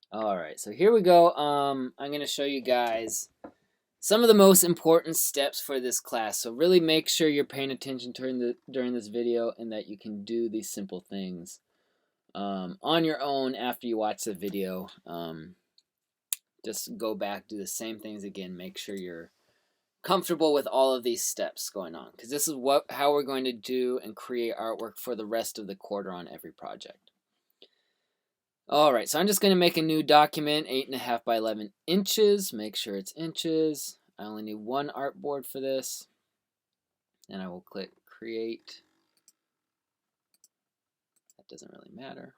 All right, so here we go. I'm going to show you guys some of the most important steps for this class. So really make sure you're paying attention during this video and that you can do these simple things on your own after you watch the video. Just go back, do the same things again. Make sure you're comfortable with all of these steps going on, because this is how we're going to do and create artwork for the rest of the quarter on every project. Alright, so I'm just going to make a new document, 8.5 by 11 inches. Make sure it's inches. I only need one artboard for this. And I will click create. That doesn't really matter.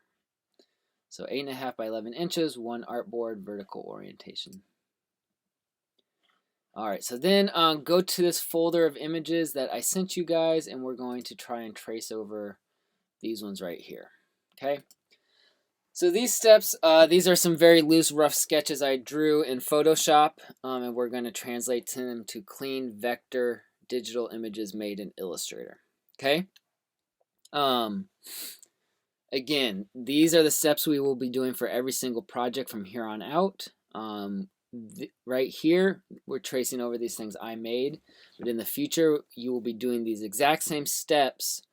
So 8.5 by 11 inches, one artboard, vertical orientation. Alright, so then go to this folder of images that I sent you guys, and we're going to try and trace over these ones right here. Okay? So these steps, these are some very loose, rough sketches I drew in Photoshop, and we're going to translate them to clean vector digital images made in Illustrator. Okay? Again, these are the steps we will be doing for every single project from here on out. Right here, we're tracing over these things I made, but in the future, you will be doing these exact same steps,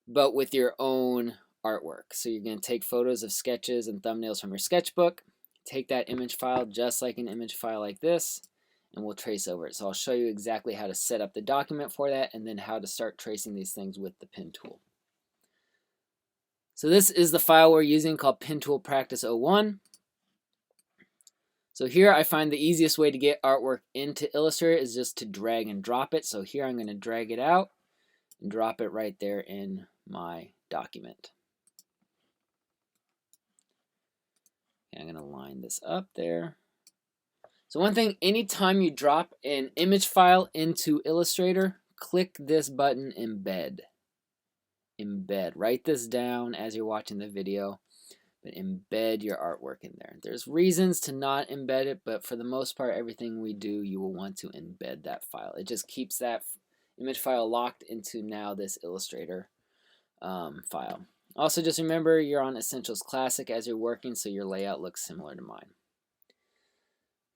but with your own artwork. So you're going to take photos of sketches and thumbnails from your sketchbook, take that image file just like an image file like this, and we'll trace over it. So I'll show you exactly how to set up the document for that, and then how to start tracing these things with the pen tool. So this is the file we're using, called Pen Tool Practice 01. So here I find the easiest way to get artwork into Illustrator is just to drag and drop it. So here I'm going to drag it out and drop it right there in my document. Okay, I'm going to line this up there. So one thing, anytime you drop an image file into Illustrator, click this button, Embed. Embed. Write this down as you're watching the video. But embed your artwork in there. There's reasons to not embed it, but for the most part, everything we do, you will want to embed that file. It just keeps that image file locked into now this Illustrator file. Also, just remember you're on Essentials Classic as you're working, so your layout looks similar to mine.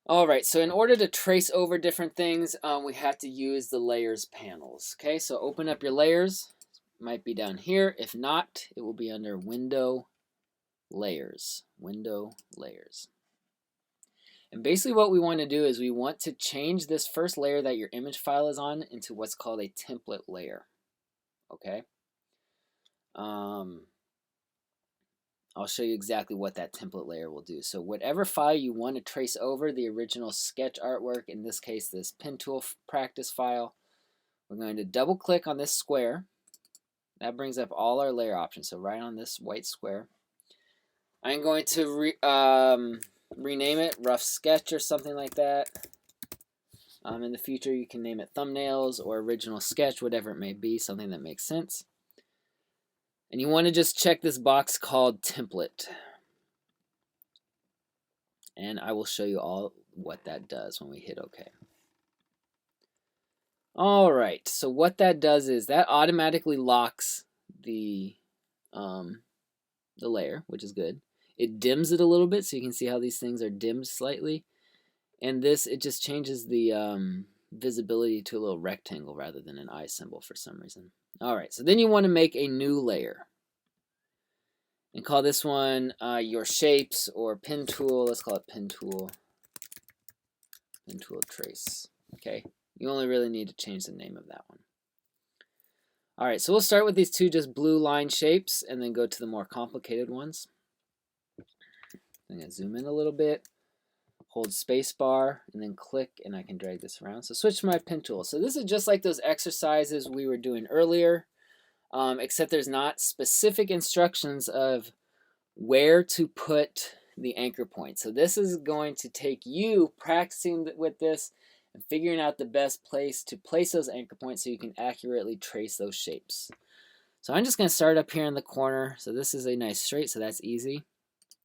Alright, so in order to trace over different things, we have to use the layers panels. Okay, so open up your layers. It might be down here. If not, it will be under Window, Layers, Window, Layers. And basically what we want to do is we want to change this first layer that your image file is on into what's called a template layer. Okay? I'll show you exactly what that template layer will do. So whatever file you want to trace over the original sketch artwork, in this case this pen tool practice file, we're going to double click on this square. That brings up all our layer options. So right on this white square, I'm going to rename it Rough Sketch or something like that. In the future, you can name it Thumbnails or Original Sketch, whatever it may be, something that makes sense. And you want to just check this box called Template. And I will show you all what that does when we hit OK. Alright, so what that does is that automatically locks the layer, which is good. It dims it a little bit, so you can see how these things are dimmed slightly. And this, it just changes the visibility to a little rectangle rather than an eye symbol for some reason. Alright, so then you want to make a new layer. And call this one your shapes or pen tool. Let's call it pen tool. Pen tool trace. Okay, you only really need to change the name of that one. Alright, so we'll start with these two just blue line shapes and then go to the more complicated ones. I'm going to zoom in a little bit, hold spacebar, and then click, and I can drag this around. So switch to my pen tool. So this is just like those exercises we were doing earlier, except there's not specific instructions of where to put the anchor point. So this is going to take you practicing with this and figuring out the best place to place those anchor points so you can accurately trace those shapes. So I'm just going to start up here in the corner. So this is a nice straight, so that's easy.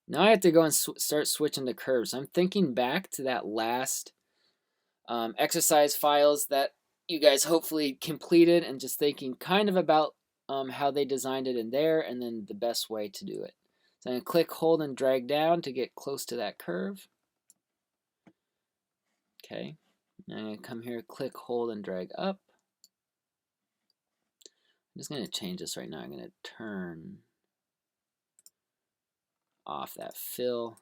Now I have to go and start switching to curves. I'm thinking back to that last exercise files that you guys hopefully completed, and just thinking kind of about how they designed it in there and then the best way to do it. So So I'm going to click, hold, and drag down to get close to that curve. Okay. Now I'm going to come here, click, hold, and drag up. I'm just going to change this right now. I'm going to turn off that fill.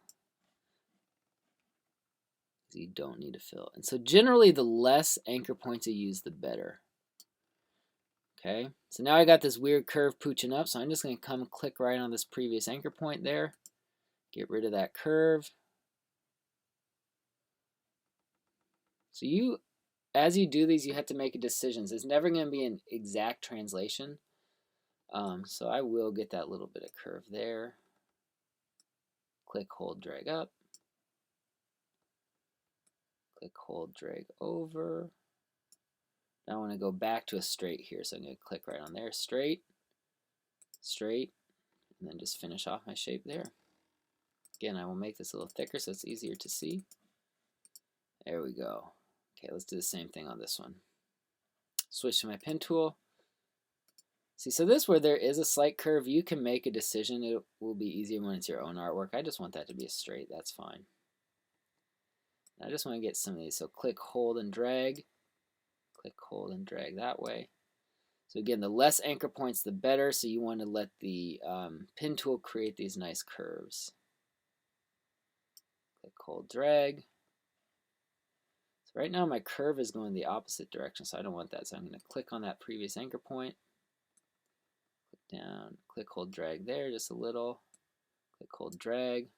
You don't need to fill. And so generally the less anchor points you use, the better. Okay, so now I got this weird curve pooching up, so I'm just going to come click right on this previous anchor point there. Get rid of that curve. So as you do these, you have to make decisions. It's never going to be an exact translation. So I will get that little bit of curve there. Click, hold, drag up. Click, hold, drag over. Now I want to go back to a straight here, so I'm going to click right on there, straight, straight, and then just finish off my shape there. Again, I will make this a little thicker so it's easier to see. There we go. Okay, let's do the same thing on this one. Switch to my pen tool. See, so this where there is a slight curve, you can make a decision. It will be easier when it's your own artwork. I just want that to be a straight, that's fine. I just want to get some of these, so click, hold, and drag. Click, hold, and drag that way. So again, the less anchor points, the better, so you want to let the pen tool create these nice curves. Click, hold, drag. So right now my curve is going the opposite direction, so I don't want that, so I'm going to click on that previous anchor point. Click down, click, hold, drag there just a little. Click, hold, drag.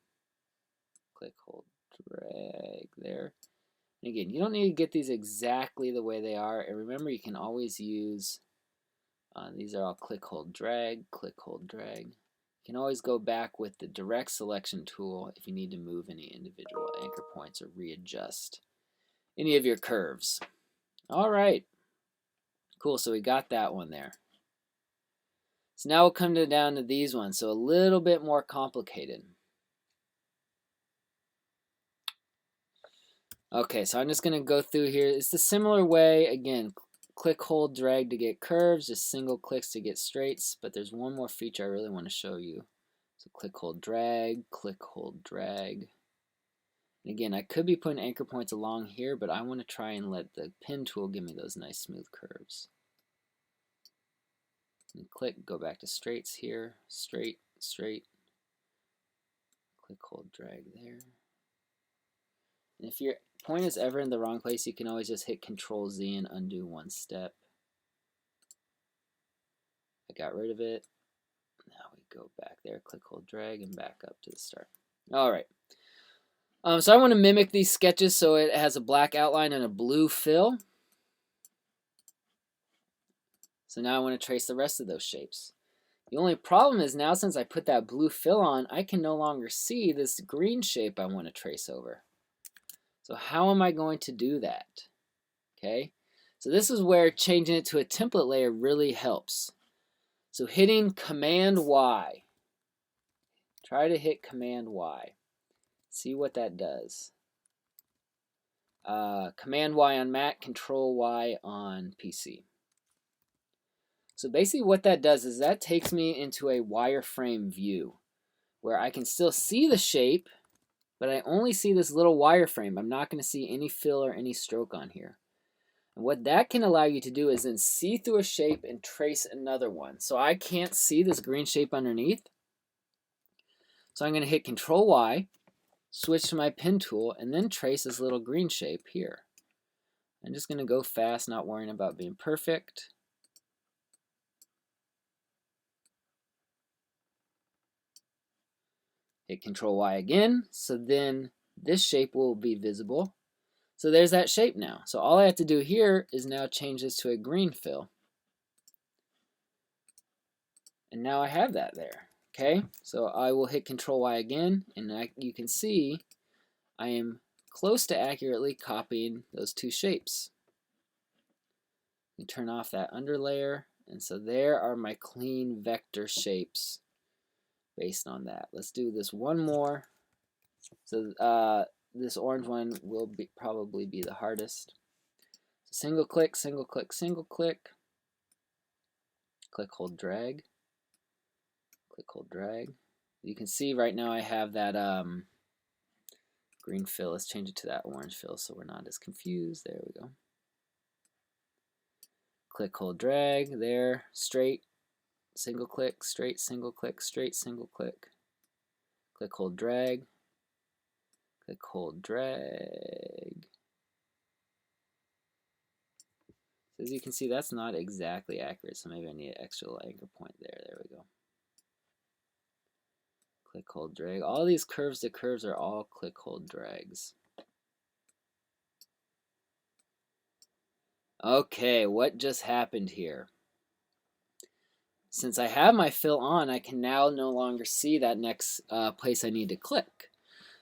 Click, hold, drag there. And again, you don't need to get these exactly the way they are. And remember, you can always use, these are all click, hold, drag, click, hold, drag. You can always go back with the direct selection tool if you need to move any individual anchor points or readjust any of your curves. All right. Cool, so we got that one there. So now we'll come down to these ones, so a little bit more complicated. Okay, so I'm just going to go through here. It's the similar way. Again, click, hold, drag to get curves, just single clicks to get straights, but there's one more feature I really want to show you. So click, hold, drag, click, hold, drag. And again, I could be putting anchor points along here, but I want to try and let the pen tool give me those nice smooth curves. And click, go back to straights here, straight, straight. Click, hold, drag there. And if your point is ever in the wrong place, you can always just hit Control Z and undo one step. I got rid of it. Now we go back there, click, hold, drag, and back up to the start. All right. So I want to mimic these sketches so it has a black outline and a blue fill. So now I want to trace the rest of those shapes. The only problem is now since I put that blue fill on, I can no longer see this green shape I want to trace over. So how am I going to do that? Okay, so this is where changing it to a template layer really helps. So hitting Command Y. Try to hit Command Y. See what that does. Command Y on Mac, Control Y on PC. So basically what that does is that takes me into a wireframe view where I can still see the shape, but I only see this little wireframe. I'm not going to see any fill or any stroke on here. And what that can allow you to do is then see through a shape and trace another one. So I can't see this green shape underneath. So I'm going to hit Control Y, switch to my pen tool, and then trace this little green shape here. I'm just going to go fast, not worrying about being perfect. Hit Control Y again, so then this shape will be visible. So there's that shape now. So all I have to do here is now change this to a green fill. And now I have that there. Okay, so I will hit Control Y again, and you can see I am close to accurately copying those two shapes. Turn off that underlayer, and so there are my clean vector shapes based on that. Let's do this one more. So this orange one will probably be the hardest. So single click, single click, single click. Click, hold, drag. Click, hold, drag. You can see right now I have that green fill. Let's change it to that orange fill so we're not as confused. There we go. Click, hold, drag, there, straight, single click, straight, single click, straight, single click. Click, hold, drag, click, hold, drag. So as you can see, that's not exactly accurate, so maybe I need an extra little anchor point there. There we go. Click, hold, drag. All these curves to curves are all click, hold, drags. Okay, what just happened here? Since I have my fill on, I can now no longer see that next place I need to click.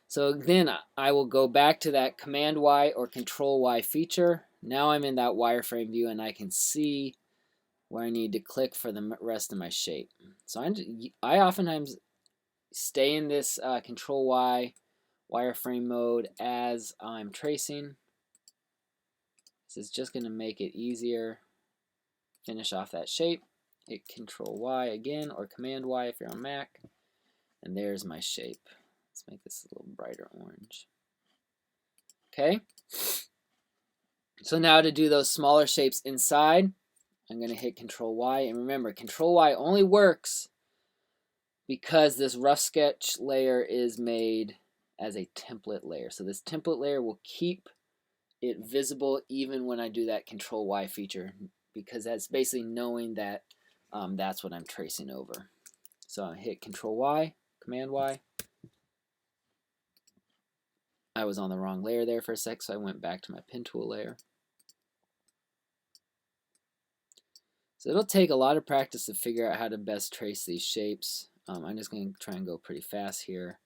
So then I will go back to that Command Y or Control Y feature. Now I'm in that wireframe view and I can see where I need to click for the rest of my shape. So I oftentimes stay in this Control Y wireframe mode as I'm tracing. This is just going to make it easier. Finish off that shape. Hit Control Y again or Command Y if you're on Mac. And there's my shape. Let's make this a little brighter orange. Okay. So now to do those smaller shapes inside, I'm going to hit Control Y. And remember, Control Y only works because this rough sketch layer is made as a template layer. So this template layer will keep it visible even when I do that Control Y feature, because that's basically knowing that that's what I'm tracing over. So I hit Control Y, Command Y. I was on the wrong layer there for a sec, so I went back to my pen tool layer. So it'll take a lot of practice to figure out how to best trace these shapes. I'm just going to try and go pretty fast here.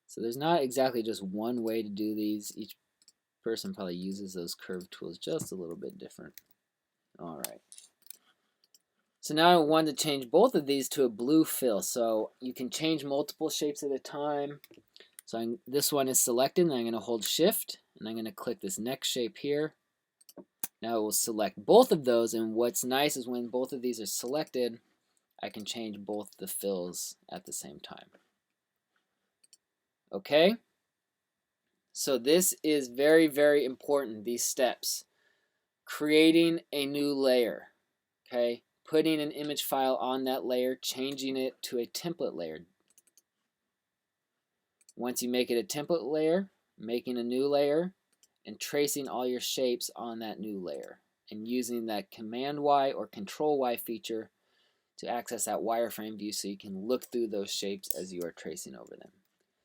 So there's not exactly just one way to do these. Each person probably uses those curve tools just a little bit different. All right. So now I want to change both of these to a blue fill. So you can change multiple shapes at a time. So this one is selected, and I'm going to hold Shift, and I'm going to click this next shape here. Now it will select both of those, and what's nice is when both of these are selected, I can change both the fills at the same time. Okay? So this is very, very important, these steps. Creating a new layer, okay? Putting an image file on that layer, changing it to a template layer. Once you make it a template layer, making a new layer, and tracing all your shapes on that new layer, and using that Command Y or Control Y feature to access that wireframe view so you can look through those shapes as you are tracing over them.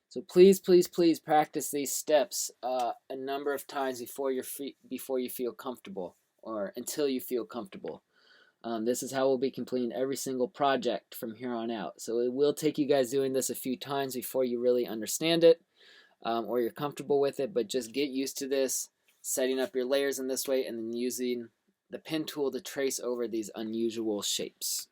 So please, please, please practice these steps a number of times before you feel comfortable, or until you feel comfortable. This is how we'll be completing every single project from here on out. So it will take you guys doing this a few times before you really understand it, or you're comfortable with it, but just get used to this, setting up your layers in this way, and then using the pen tool to trace over these unusual shapes.